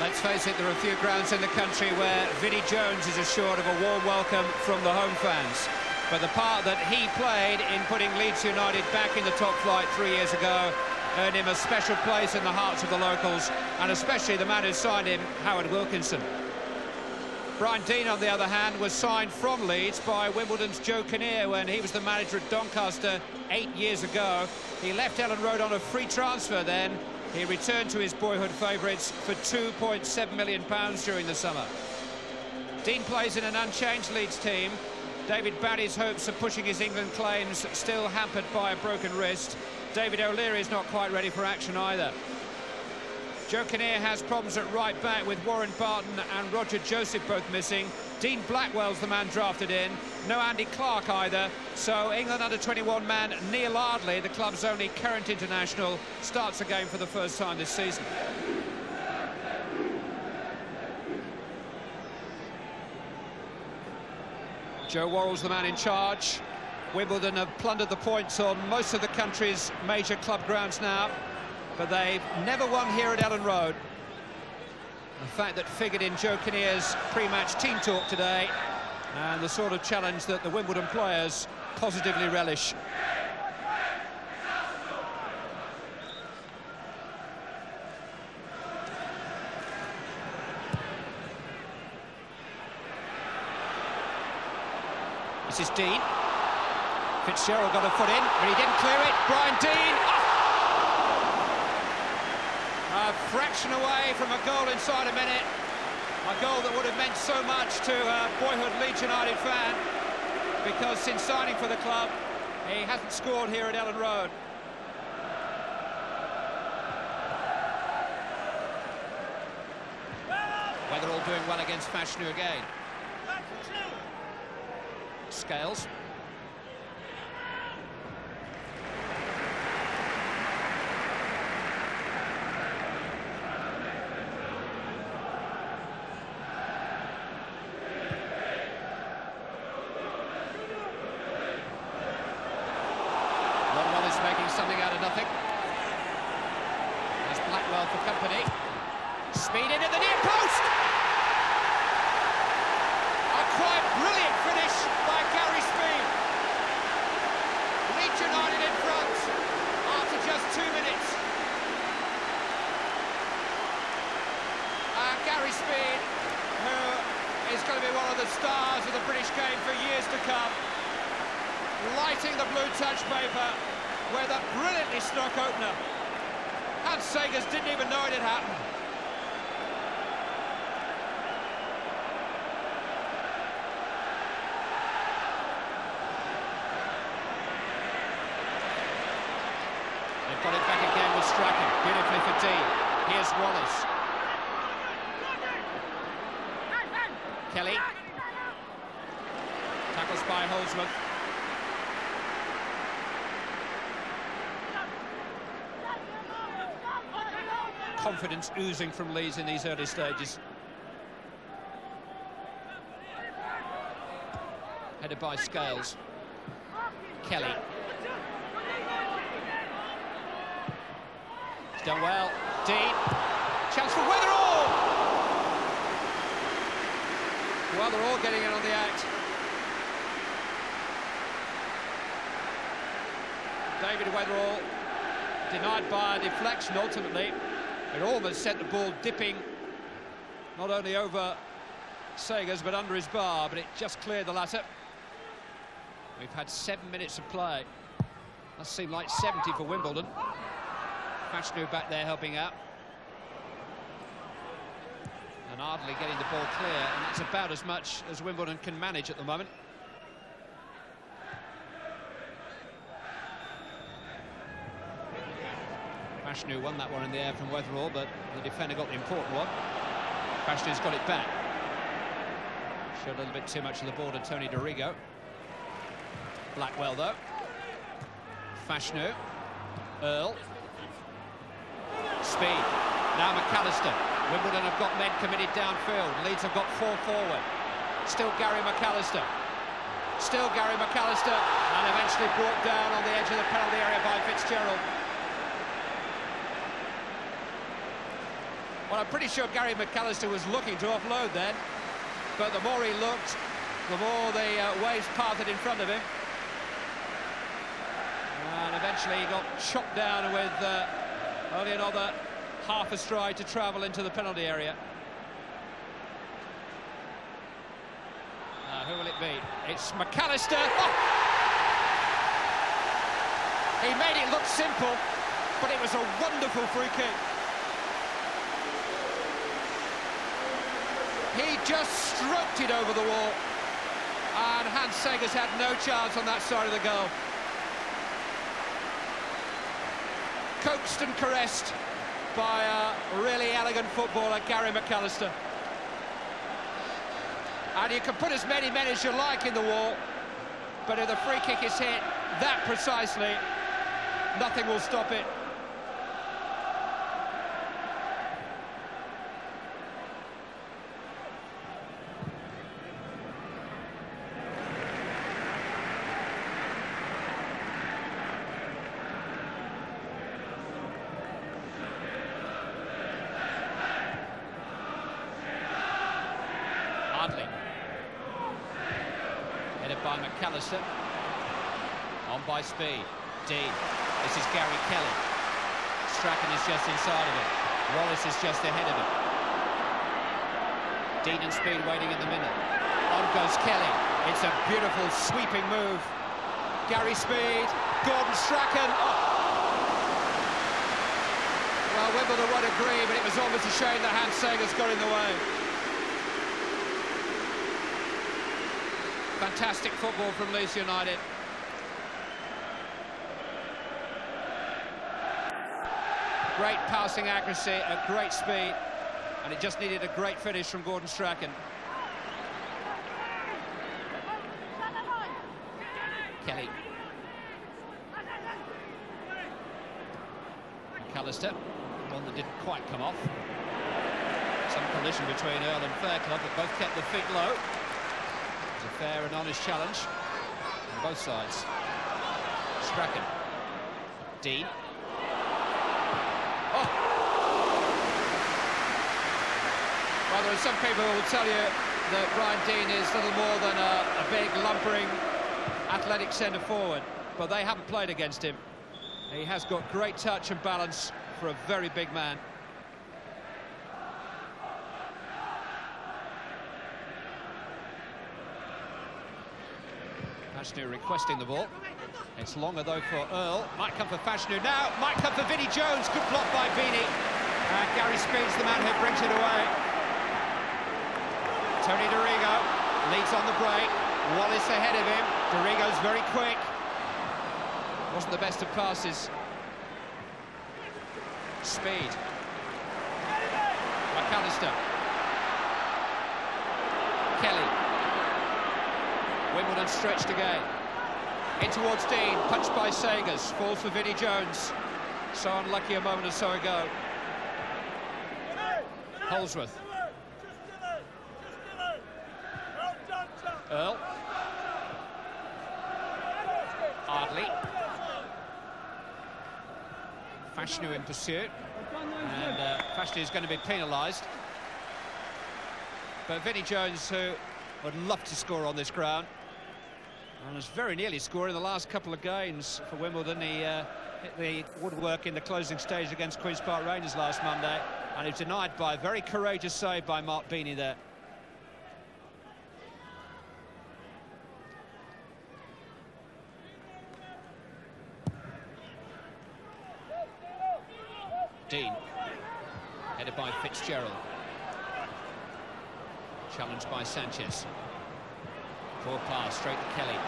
Let's face it, there are a few grounds in the country where Vinnie Jones is assured of a warm welcome from the home fans. But the part that he played in putting Leeds United back in the top flight 3 years ago earned him a special place in the hearts of the locals, and especially the man who signed him, Howard Wilkinson. Brian Deane, on the other hand, was signed from Leeds by Wimbledon's Joe Kinnear when he was the manager at Doncaster 8 years ago. He left Elland Road on a free transfer then. He returned to his boyhood favourites for £2.7 million during the summer. Deane plays in an unchanged Leeds team. David Barry's hopes of pushing his England claims still hampered by a broken wrist. David O'Leary is not quite ready for action either. Joe Kinnear has problems at right back with Warren Barton and Roger Joseph both missing. Dean Blackwell's the man drafted in. No Andy Clark either. So England under-21 man Neil Ardley, the club's only current international, starts the game for the first time this season. Joe Worrell's the man in charge. Wimbledon have plundered the points on most of the country's major club grounds now, but they've never won here at Elland Road. The fact that figured in Joe Kinnear's pre-match team talk today, and the sort of challenge that the Wimbledon players positively relish. This is Deane. Fitzgerald got a foot in, but he didn't clear it. Brian Deane. Oh! A fraction away from a goal inside a minute. A goal that would have meant so much to a boyhood Leeds United fan, because since signing for the club, he hasn't scored here at Elland Road. Weatherall doing well against Fashanu again. Scales. Rodwell is making something out of nothing. There's Blackwell for company. Speed into the near post! A quite brilliant finish by Gary Speed. Leeds United in front after just 2 minutes. Gary Speed, who is going to be one of the stars of the British game for years to come, lighting the blue touch paper with a brilliantly struck opener. Hans Segers didn't even know it had happened. They've got it back again with Strachan, beautifully for Deane. Here's Wallace. Kelly. Tackles by Holdsworth. Confidence oozing from Leeds in these early stages. Headed by Scales. Kelly. It's done well. Deane. Chance for Weatherall! Well, they're all getting in on the act. David Weatherall denied by a deflection ultimately. It almost sent the ball dipping not only over Segers but under his bar, but it just cleared the latter. We've had 7 minutes of play. That seemed like 70 for Wimbledon. Fashanu back there helping out. And Ardley getting the ball clear, and that's about as much as Wimbledon can manage at the moment. Fashanu won that one in the air from Weatherall, but the defender got the important one. Fashanu's got it back. Showed a little bit too much of the ball to Tony Dorigo. Blackwell, though. Fashanu. Earl. Speed. Now McAllister. Wimbledon have got men committed downfield. Leeds have got 4 forward. Still Gary McAllister. Still Gary McAllister. And eventually brought down on the edge of the penalty area by Fitzgerald. Well, I'm pretty sure Gary McAllister was looking to offload then, but the more he looked, the more the waves parted in front of him. And eventually he got chopped down with only another half a stride to travel into the penalty area. Now, who will it be? It's McAllister. Oh! He made it look simple, but it was a wonderful free kick. He just stroked it over the wall, and Hans Segers had no chance on that side of the goal. Coaxed and caressed by a really elegant footballer, Gary McAllister. And you can put as many men as you like in the wall, but if the free kick is hit that precisely, nothing will stop it. Headed by McAllister. On by speed. Dean. This is Gary Kelly. Strachan is just inside of it. Wallace is just ahead of him. Dean and Speed waiting in the middle. On goes Kelly. It's a beautiful sweeping move. Gary Speed. Gordon Strachan. Oh. Well, Wimbledon would agree, but it was almost a shame that Hans Segers got in the way. Fantastic football from Leeds United. Great passing accuracy, a great speed, and it just needed a great finish from Gordon Strachan. Kelly. McAllister, one that didn't quite come off. Some collision between Earl and Fairclough, but both kept their feet low. It was a fair and honest challenge on both sides. Strachan. Dean. Oh! Well, there are some people who will tell you that Brian Dean is little more than a big, lumbering, athletic centre-forward, but they haven't played against him. He has got great touch and balance for a very big man. Fashanu requesting the ball. It's longer though for Earl. Might come for Fashanu now. Might come for Vinnie Jones. Good block by Vinnie. And Gary Speed's the man who brings it away. Tony Dorigo leads on the break. Wallace ahead of him. Dorigo's very quick. Wasn't the best of passes. Speed. McAllister. Kelly. Wimbledon stretched again. In towards Dean, punched by Segers, falls for Vinnie Jones. So unlucky a moment or so ago. Holsworth. Earl. Ardley. Fashanu in pursuit. And Fashanu is going to be penalised. But Vinnie Jones, who would love to score on this ground, and was very nearly scoring the last couple of games for Wimbledon. He hit the woodwork in the closing stage against Queen's Park Rangers last Monday, and he was denied by a very courageous save by Mark Beanie there. Dean, headed by Fitzgerald. Challenged by Sanchez. Poor pass, straight to Kelly.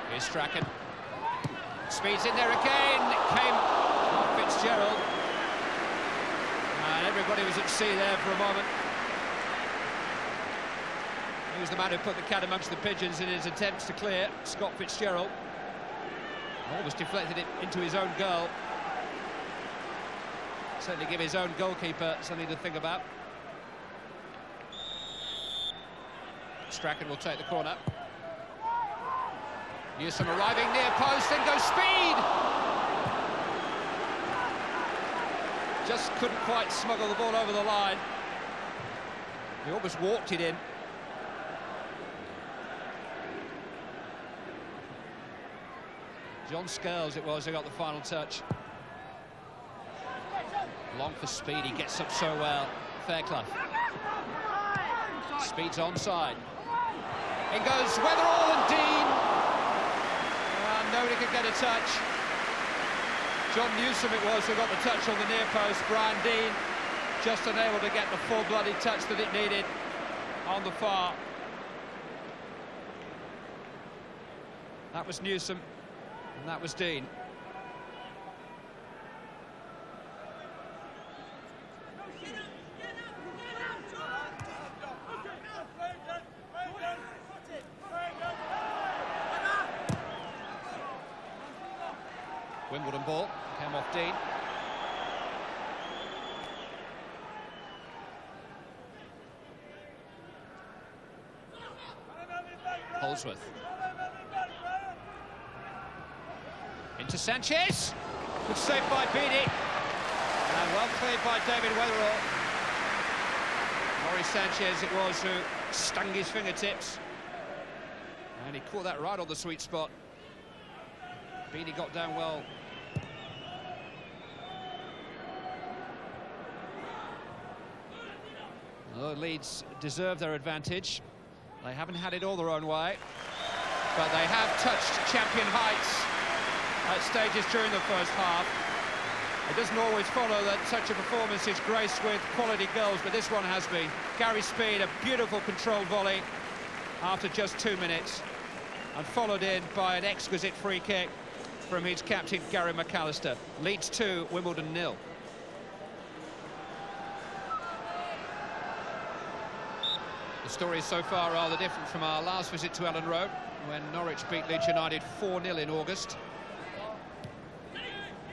Here's Strachan. Speed's in there again. It came off Fitzgerald. And everybody was at sea there for a moment. He was the man who put the cat amongst the pigeons in his attempts to clear, Scott Fitzgerald. Almost deflected it into his own goal. Certainly give his own goalkeeper something to think about. Strachan will take the corner. Newsom arriving near post, then goes Speed! just couldn't quite smuggle the ball over the line. He almost walked it in. John Scales it was who got the final touch. Long for speed, he gets up so well. Fairclough. Speed's onside. In goes Weatherall and Dean. Nobody could get a touch. John Newsom it was who got the touch on the near post. Brian Dean just unable to get the full-blooded touch that it needed on the far. That was Newsom, and that was Dean. Wimbledon ball, came off Dean. Holsworth. Into Sanchez. Good save by Beattie. And well played by David Weatherall. Maurice Sanchez it was who stung his fingertips. And he caught that right on the sweet spot. Beattie got down well. Well, Leeds deserve their advantage. They haven't had it all their own way, but they have touched champion heights at stages during the first half. It doesn't always follow that such a performance is graced with quality goals, but this one has been. Gary Speed, a beautiful controlled volley after just 2 minutes, and followed in by an exquisite free kick from his captain, Gary McAllister. Leeds 2, Wimbledon 0. The stories so far are rather different from our last visit to Elland Road, when Norwich beat Leeds United 4-0 in August.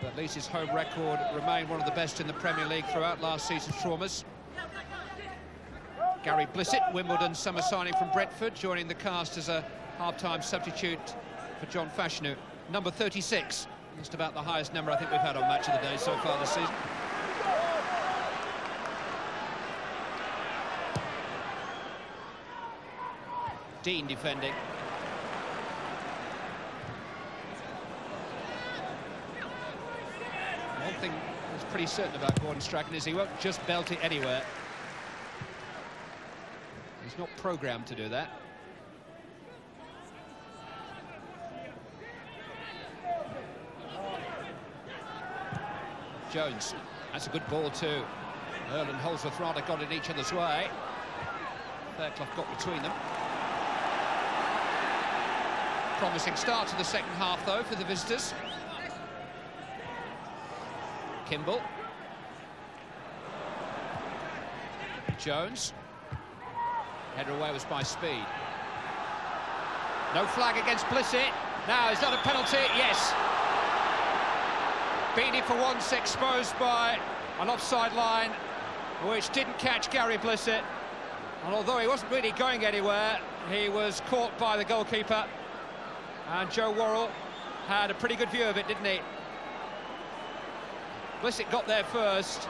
But Leeds' home record remained one of the best in the Premier League throughout last season's traumas. Gary Blissett, Wimbledon summer signing from Brentford, joining the cast as a half-time substitute for John Fashanu. Number 36, just about the highest number I think we've had on Match of the Day so far this season. Dean defending. One thing that's pretty certain about Gordon Strachan is he won't just belt it anywhere. He's not programmed to do that. Jones, that's a good ball too. Earl and Holsworth rather got in each other's way. Fairclough got between them. Promising start to the second half though for the visitors. Kimball. Jones. Header away was by Speed. No flag against Blissett. Now, is that a penalty? Yes. Beattie for once exposed by an offside line which didn't catch Gary Blissett. And although he wasn't really going anywhere, he was caught by the goalkeeper. And Joe Worrell had a pretty good view of it, didn't he? Blissett got there first,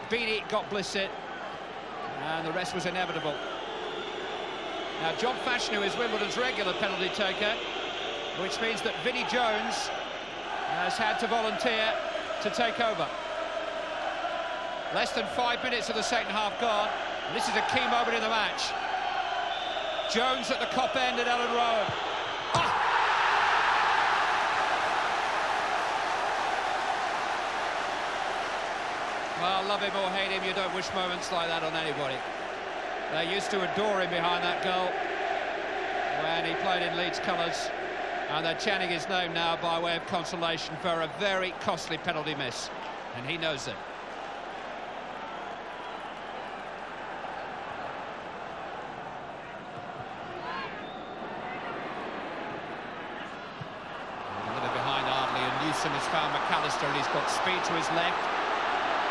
Beattie got Blissett, and the rest was inevitable. Now, John Fashanu is Wimbledon's regular penalty taker, which means that Vinnie Jones has had to volunteer to take over. Less than 5 minutes of the second half gone, and this is a key moment in the match. Jones at the Cop end at Elland Road. Oh! Well, love him or hate him, you don't wish moments like that on anybody. They used to adore him behind that goal when he played in Leeds colours, and they're chanting his name now by way of consolation for a very costly penalty miss, and he knows it. A little behind Ardley, and Newsom has found McAllister, and he's got Speed to his left.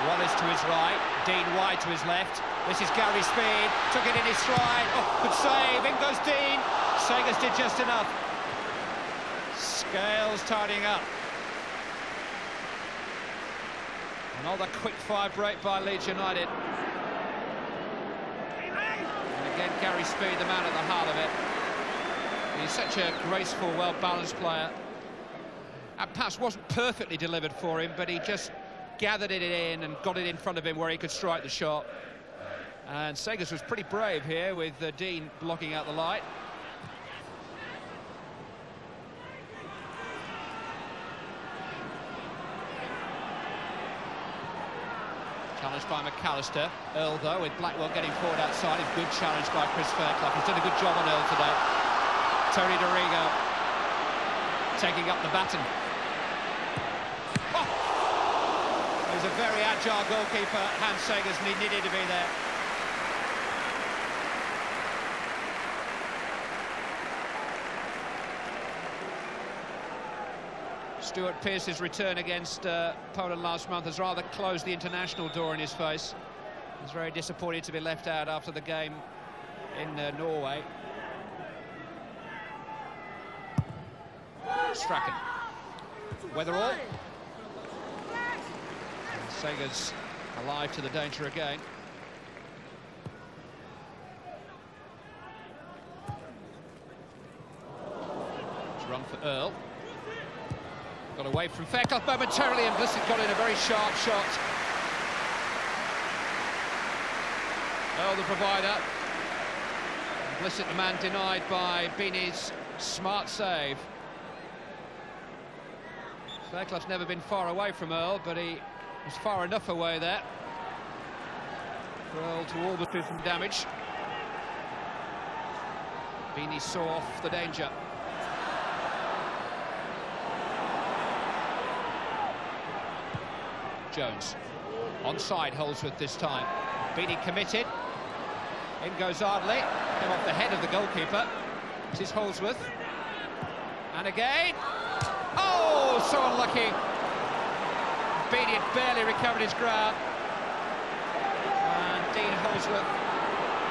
Wallace to his right, Dean wide to his left. This is Gary Speed, took it in his stride. Oh, good save, in goes Dean. Sagers did just enough. Scales tidying up. Another quick-fire break by Leeds United. And again, Gary Speed, the man at the heart of it. He's such a graceful, well-balanced player. That pass wasn't perfectly delivered for him, but he just gathered it in and got it in front of him where he could strike the shot. And Segers was pretty brave here with Dean blocking out the light. Challenged by McAllister. Earl, though, with Blackwell getting forward outside. A good challenge by Chris Fairclough. He's done a good job on Earl today. Tony Dorigo taking up the baton. Oh! He's a very agile goalkeeper, Hans Segers, and he needed to be there. Stuart Pearce's return against Poland last month has rather closed the international door in his face. He's very disappointed to be left out after the game in Norway. Strachan. Weatherall. Segers alive to the danger again. It's run for Earl. Got away from Fairclough momentarily, and Blissett got in a very sharp shot. Earl the provider. Blissett the man denied by Beanie's smart save. Fairclough's never been far away from Earl, but he was far enough away there for Earl to almost do some damage. Beanie saw off the danger. Jones onside, Holdsworth this time. Beanie committed. In goes Ardley. Came off the head of the goalkeeper. This is Holdsworth. And again. Oh, so unlucky. Beanie had barely recovered his ground. And Dean Holdsworth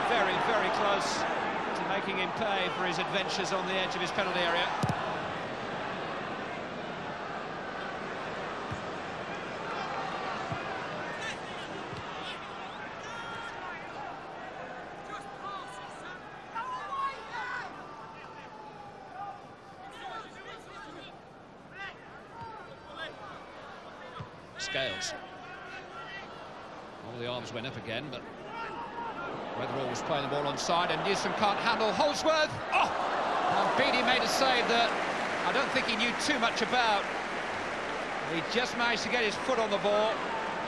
very, very close to making him pay for his adventures on the edge of his penalty area. Scales. All the arms went up again, but Weatherall was playing the ball onside, and Newsom can't handle Holdsworth. Oh! And Beanie made a save that I don't think he knew too much about. He just managed to get his foot on the ball,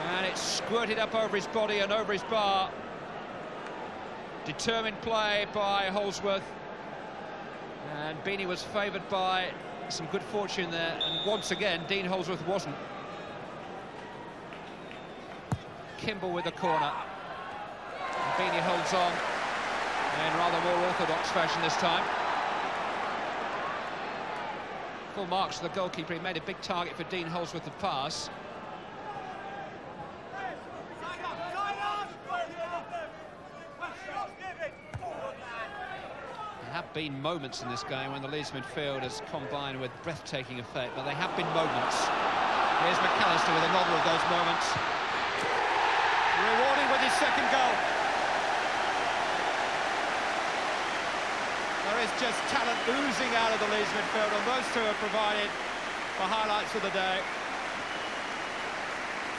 and it squirted up over his body and over his bar. Determined play by Holdsworth, and Beanie was favoured by some good fortune there, and once again Dean Holdsworth wasn't. Kimball with the corner. And Beanie holds on in rather more orthodox fashion this time. Full marks to the goalkeeper. He made a big target for Dean Holdsworth to pass. There have been moments in this game when the Leeds midfield has combined with breathtaking effect, but they have been moments. Here's McAllister with another of those moments. Rewarding with his second goal. There is just talent oozing out of the Leeds midfield, and those two have provided the highlights of the day.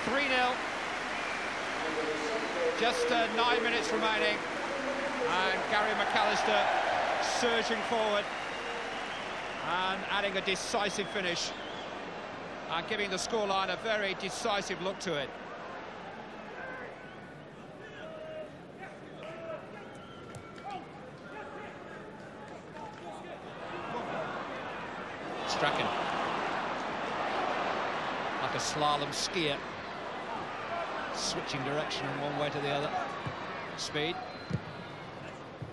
3-0. Just 9 minutes remaining, and Gary McAllister surging forward and adding a decisive finish and giving the scoreline a very decisive look to it. Strachan, like a slalom skier, switching direction from one way to the other. Speed,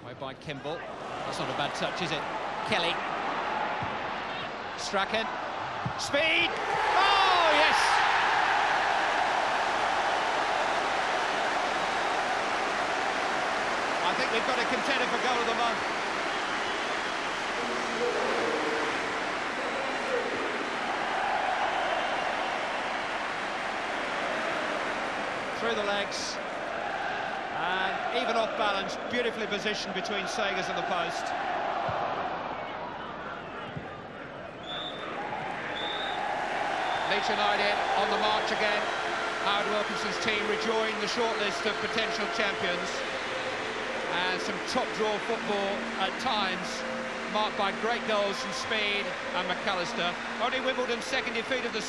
way by Kimball. That's not a bad touch, is it? Kelly. Strachan. Speed! Oh, yes! I think we've got a contender for goal of the month. through the legs. And even off balance, beautifully positioned between Sagers and the post. Leeds United on the march again. Howard Wilkinson's team rejoin the shortlist of potential champions. And some top-draw football at times, marked by great goals from Speed and McAllister. Only Wimbledon's second defeat of the